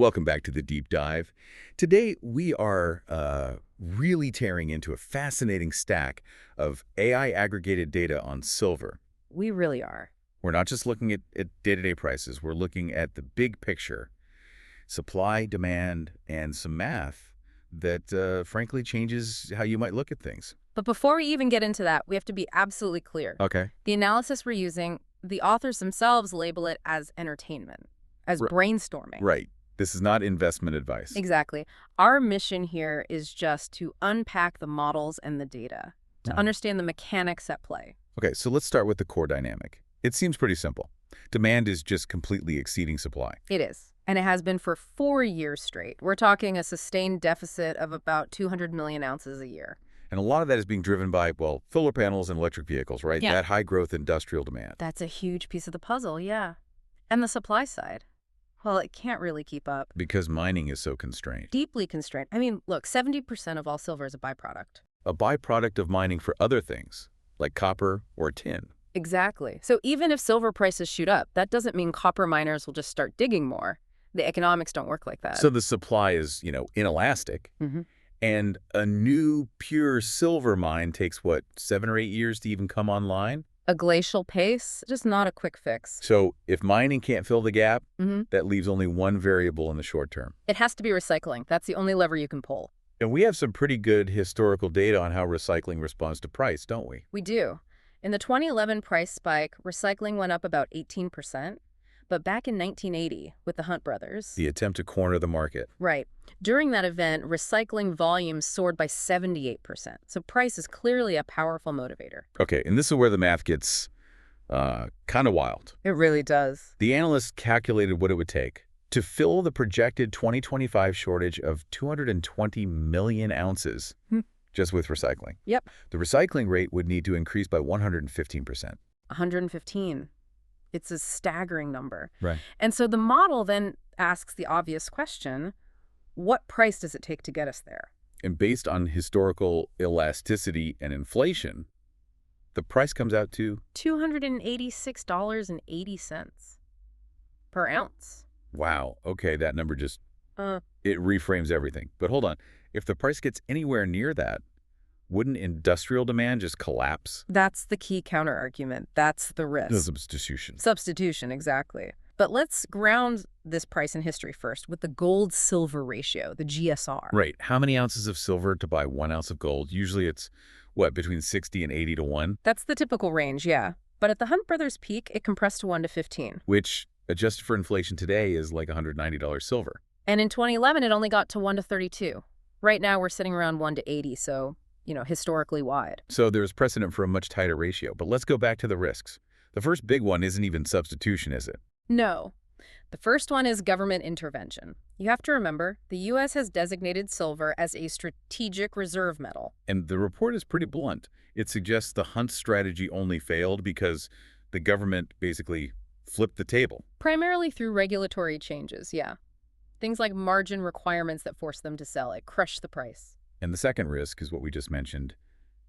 Welcome back to the Deep Dive. Today, we are really tearing into a fascinating stack of AI-aggregated data on silver. We really are. We're not just looking at day-to-day prices. We're looking at the big picture, supply, demand, and some math that, frankly, changes how you might look at things. But before we even get into that, we have to be absolutely clear. Okay. The analysis we're using, the authors themselves label it as entertainment, as brainstorming. Right. This is not investment advice. Exactly. Our mission here is just to unpack the models and the data, to understand the mechanics at play. Okay, so let's start with the core dynamic. It seems pretty simple. Demand is just completely exceeding supply. It is. And it has been for 4 years straight. We're talking a sustained deficit of about 200 million ounces a year. And a lot of that is being driven by, well, solar panels and electric vehicles, right? Yeah. That high-growth industrial demand. That's a huge piece of the puzzle, yeah. And the supply side, well, it can't really keep up. Because mining is so constrained. Deeply constrained. I mean, look, 70% of all silver is a byproduct. A byproduct of mining for other things, like copper or tin. Exactly. So even if silver prices shoot up, that doesn't mean copper miners will just start digging more. The economics don't work like that. So the supply is, inelastic. Mm-hmm. And a new pure silver mine takes, what, 7 or 8 years to even come online? A glacial pace, just not a quick fix. So if mining can't fill the gap, Mm-hmm. that leaves only one variable in the short term. It has to be recycling. That's the only lever you can pull. And we have some pretty good historical data on how recycling responds to price, don't we? We do. In the 2011 price spike, recycling went up about 18%. But back in 1980, with the Hunt brothers... The attempt to corner the market. Right. During that event, recycling volumes soared by 78%. So price is clearly a powerful motivator. Okay, and this is where the math gets kind of wild. It really does. The analysts calculated what it would take to fill the projected 2025 shortage of 220 million ounces just with recycling. Yep. The recycling rate would need to increase by 115%. 115. It's a staggering number. Right. And so the model then asks the obvious question, what price does it take to get us there? And based on historical elasticity and inflation, the price comes out to $286.80 per ounce. wow. Okay, that number just, Uh, it reframes everything. But hold on. If the price gets anywhere near that, wouldn't industrial demand just collapse? that's the key counterargument. That's the risk. The substitution. Substitution, exactly. But let's ground this price in history first with the gold-silver ratio, the GSR. Right. How many ounces of silver to buy 1 ounce of gold? Usually it's, what, between 60 and 80 to 1? That's the typical range, yeah. But at the Hunt brothers' peak, it compressed to 1 to 15. Which, adjusted for inflation today, is like $190 silver. And in 2011, it only got to 1 to 32. Right now, we're sitting around 1 to 80, so, historically wide. So there's precedent for a much tighter ratio. But let's go back to the risks. The first big one isn't even substitution, is it? No. The first one is government intervention. You have to remember, the U.S. has designated silver as a strategic reserve metal. And the report is pretty blunt. It suggests the Hunt strategy only failed because the government basically flipped the table. Primarily through regulatory changes, yeah. Things like margin requirements that force them to sell it, crush the price. And the second risk is what we just mentioned,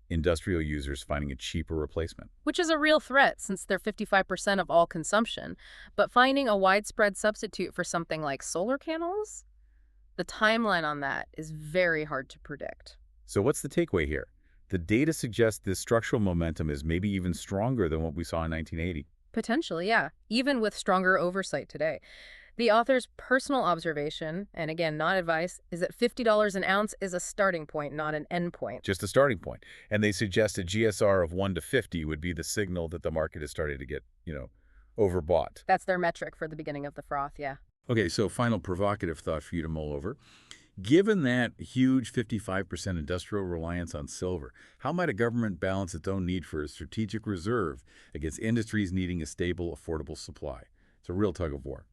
industrial users finding a cheaper replacement. Which is a real threat since they're 55% of all consumption. But finding a widespread substitute for something like solar panels? The timeline on that is very hard to predict. So what's the takeaway here? The data suggests this structural momentum is maybe even stronger than what we saw in 1980. Potentially, yeah, even with stronger oversight today. The author's personal observation, and again, not advice, is that $50 an ounce is a starting point, not an end point. Just a starting point. And they suggest a GSR of 1 to 50 would be the signal that the market is starting to get, overbought. That's their metric for the beginning of the froth, yeah. Okay, so final provocative thought for you to mull over. Given that huge 55% industrial reliance on silver, how might a government balance its own need for a strategic reserve against industries needing a stable, affordable supply? It's a real tug of war.